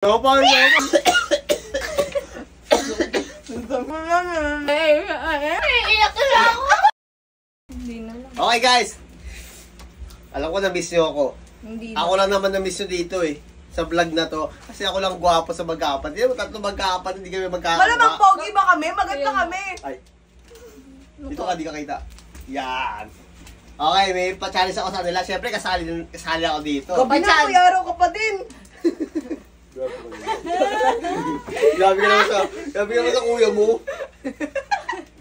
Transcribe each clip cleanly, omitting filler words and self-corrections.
Yopang! Iiyak na ako. Hindi na lang. Okay guys, alam ko na-miss nyo ako. Hindi Ako lang naman na-miss nyo dito eh. Sa vlog na to. Kasi ako lang gwapo sa mag-aapat. Hindi mo tatlo mag-aapat, hindi kami magkakaba. Malamang pogi ba kami? Maganda kami. Ay. Dito ka, di ka kita. Yan. Okay, may pa-challenge ako sa nila. Siyempre, kasali ako dito. Gabi na, kuyaro ka pa din. Grabe ka naman sa kuya mo.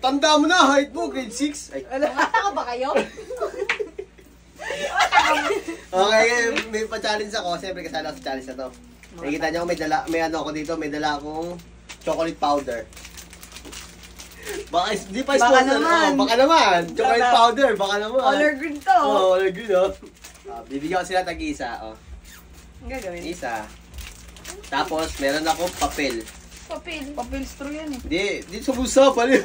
Tanda mo na, height mo, grade 6. Ay. Bata ka ba kayo? Okay, may pa-challenge ako. Siyempre, kasali ako sa challenge na to. Nakikita niyo, may ano ako dito, may dala akong chocolate powder. Baka, di pa Baka sponsor. naman. Baka naman. Chocolate powder, baka naman. Color green to. Oo, color green, oh. Bibigyan ko sila tag-isa, oh. Ang gagawin? Isa. Tapos, meron akong papel. Papel. Papel straw yan eh. Di sa bulsa pa rin.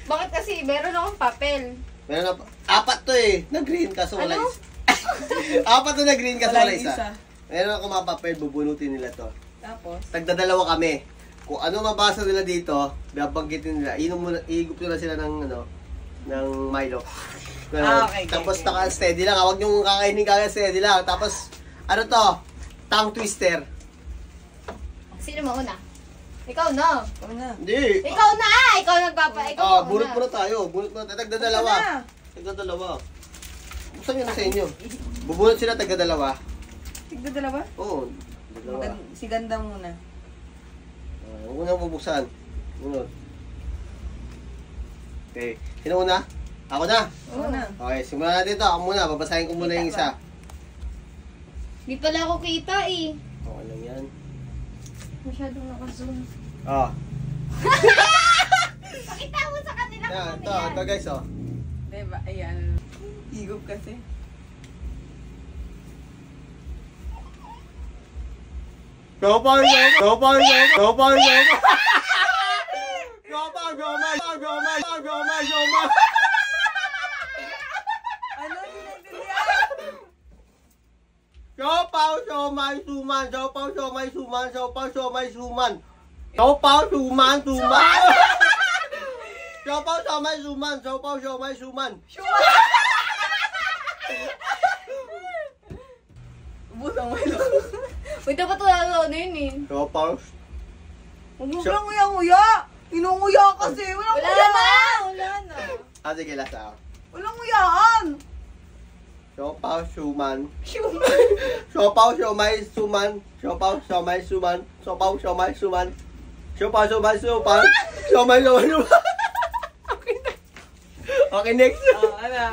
Bakit kasi meron akong papel? Meron ako, apat to eh. Na green, kaso wala Ano? isa. Apat to na green, kaso Wala wala yung isa. isa. Meron ako mga papel, bubunutin nila to. Tapos? Tagdadalawa kami. Kung ano mabasa nila dito, babanggitin nila. Iigup nila sila ng, ano, ng Milo. Okay. Tapos naka-steady lang. Huwag niyong kakainin kaka-steady lang. Tapos, ano to? Tongue twister. Sino mauna? Ikaw na. Ikaw na. Hindi. Ikaw na! Ikaw nagpapa. Ikaw mauna. Bunot muna tayo. Bunot muna tayo. Tagdadalawa. Ikaw na. Tagdadalawa. Buksan nyo na sa inyo. Bubunot sila tagdadalawa. Tigda dalawa? Oo. Dalawa. Si ganda muna. Huwag mo na bubuksan. Bunot. Okay. Sino una? Ako na. Ikaw na. Okay. Simulan natin ito. Ako muna. Babasahin ko muna yung isa. Di pala ako kita eh. Okay lang yan. Masyadong naka-zoom. Ah. Pakita mo sa kanila Yan. kung Ito. ano Ito yan. guys. Oh. Diba? Ayan. Higop kasi. Gopang! Gopang! Gopang! Ano? Sinagdilihan? Siopaw, siomay, suman. Siopaw, siomay, suman. Siopaw, siomay, suman. Siopaw, suman, suman. Siopaw, siomay, suman. Siopaw, siomay, suman. Ubusang mo ito. Uy, dapat wala ano yun eh. Siopaw. Huwag mo lang nguya-nguya. Inunguya kasi. Walang Wala nguya. na! Wala na. Ah, sige, last ako. Walang nguyaan. Siopaw, suman. Siopaw, siomay, suman. Siopaw, siomay, suman. Siopaw, siomay, suman. Siopaw, siomay, suman. Siomay, siomay, suman. Okay, next. Ana.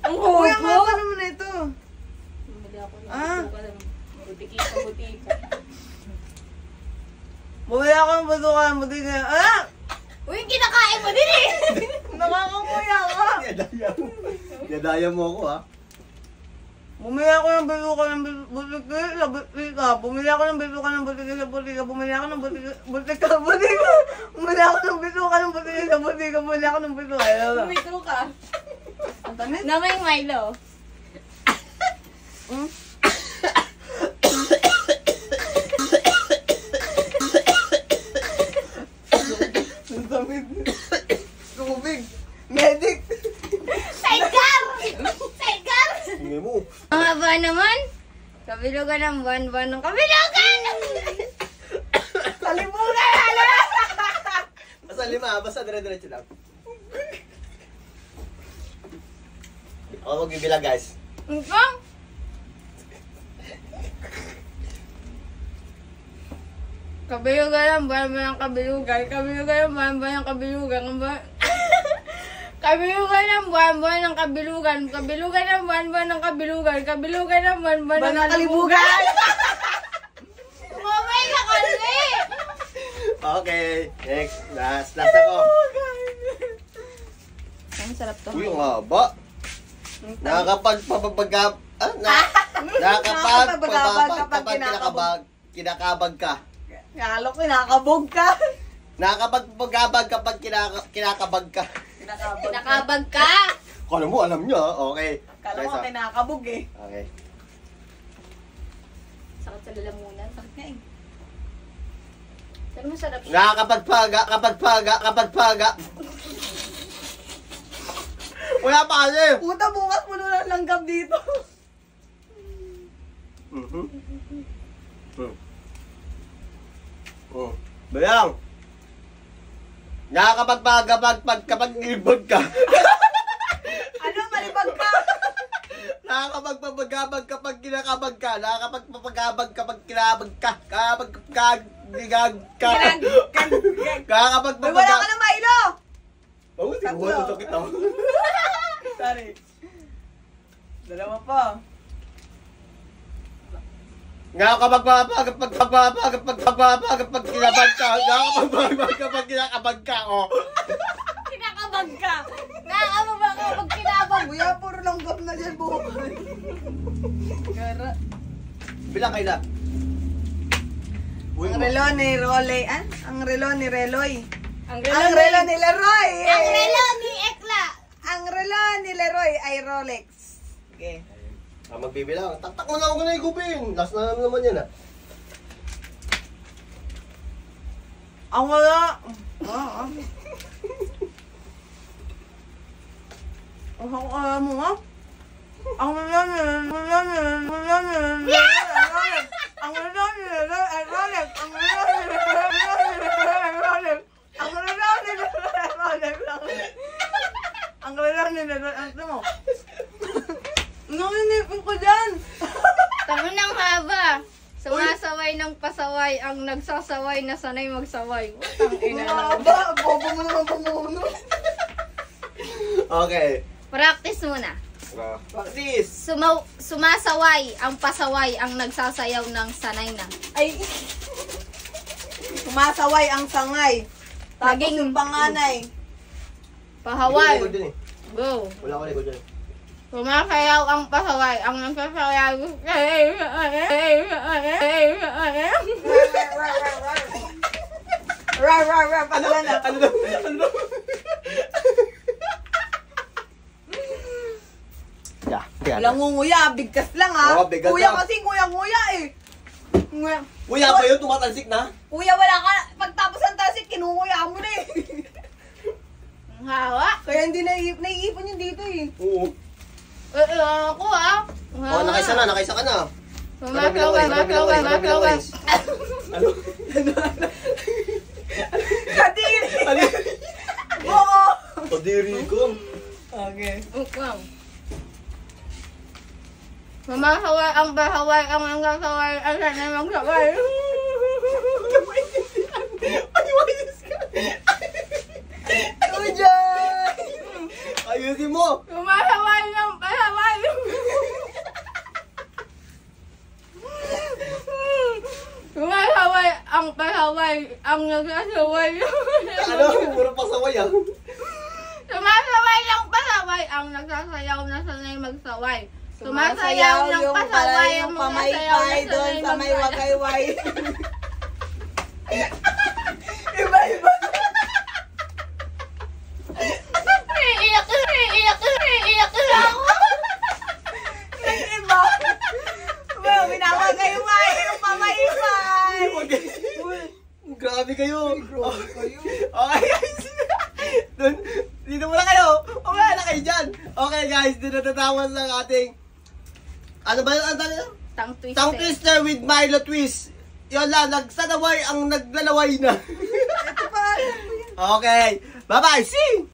Ang Kuya, hubo. nga pa naman na ito. Bumili ako ng Ah. butika. Bumili ako ng basuka ng butika. Ah! Uy, kinakain mo din eh. Nakakanguya ka. Yadaya mo ako, ha? Bumili ako ng basuka ng butika sa butika. Bumili ako ng basuka ng butika sa butika. Bumili ako ng butika. Bumili ako ng basuka ng butika sa butika. Bumili ako ng basuka. Bumito ka. Ang tamis. Na may Milo. Hmm? Ang tamis. Tubig. Medic. Sidecar! Sidecar! Hindi mo. Ang haba naman. Kabilugan ng buwan-buwan ng kabilugan! Kalimutan na. Basta lima, basta dire-diretso lang. Ako magbibilang, guys. Ang pang? Kabilugan ng buwan-buwan ng kabilugan. Kabilugan ng buwan-buwan ng kabilugan. Kabilugan ng buwan-buwan ng kabilugan. Kabilugan ng buwan-buwan ng kabilugan. Kabilugan ng buwan-buwan ng Kalibugan. Mamay na kasi! Okay, next. Last ako. Ang sarap to. Uy, ang haba. Nakakapagpapagkab... Nakakapagpapagkabag kinakabag ka. Kalo ko, nakakabog ka. Nakakapagpagkabag kapag kinakabag ka. Nakabag ka! Kala mo, alam niya. Okay. Kala ko, Guys, kinakabog eh. Okay. Sa lalamunan. Bakit nga eh? Pero masarap siya. Kapagpaga. Wala pa kasi. Puta, bukas mo na lang langgam dito. Bayang. Kapag ibag ka. Ano, malibag ka? Nakakapagpapagabag kapag kinakabag ka. Nakakapagpapagabag kapag kinabag ka. Kapag kagigag ka. May wala ka na, Milo! Oo, siguro ito kita. Sorry. Dalawa pa. Kapag kinabag ka. Nakakapagpapagabag kapag kinakabag ka. Oh. Kinakabag ka! Nakakabag ka pag kinabag! Kuya, puro langgam na dyan bukas. Gara. Bilang kaila. Ang relo ni Roley. Ang relo ni Reloy. Ang Ang relo ni Leroy. Ang relo ni Ekla! Ang relo ni Leroy ay Rolex. Okay. Magbibilang. Taktak mo na ako na igupin. Last na naman yan ah. Ang wala. Ang mo nga. Ang wala ni mo. Nanginipin ko dyan. Tango ng haba. Sumasaway ng pasaway ang nagsasaway na sanay magsaway. Utang ina lang. Aba, bobo mo naman pumuno. Okay. Practice muna. Practice. Sumasaway ang pasaway ang nagsasayaw ng sanay na. Ay, sumasaway ang sangay. Tapos Naging- yung panganay. Pahaway. Hindi ko dyan eh. Go. Wala ko likod dyan. Sumasayaw ang pasaway ang nagsasayaw. Rar, pagala na. Ano daw? Yeah. Langunguya, bigkas lang ha. Oo, bigas Kuya lang. kasi nguya eh. Nguya. Kuya ba yun? Tumatalsik na? Kuya, wala ka. Pagtapos ng tasik, kinunguya mo na eh. Ang hawa. Kaya hindi naiipon yun dito eh. Oo. Ako ah. Oh, nakaisa ka na. Sumasaway. Ano? Kadiri! Ano? Oo! Kadiri ko. Okay. Wow. Sumasaway ang bahaway ang nagsasaway ang sanay magsaway. Ay, wais ka. Ito dyan! Ayusin mo. Sumasaway ng pasaway. Sumasaway ang pasaway ang nagsasaway. Ano? Puro pasaway ah. Sumasaway ng pasaway ang nagsasayaw na sanay magsaway. Sumasayaw ng pasaway ang magsasayaw na doon sanay sa may magsaway. wagayway. Iba-iba. Iiyak na ako. Iba. Well, minamagayway yung pamaybay. Grabe kayo. Okay guys. Dito muna kayo. Wala na kayo dyan. Okay guys, dito natatawas ng ating ano ba yun? Tongue twister with Milo Twist. Yun lang, nagsanaway ang naglalaway na. Ito pa. Okay. Bye-bye. See!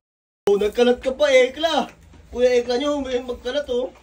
Oh, nagkalat ka pa, Ekla. Kuya Ekla nyo, may magkalat oh.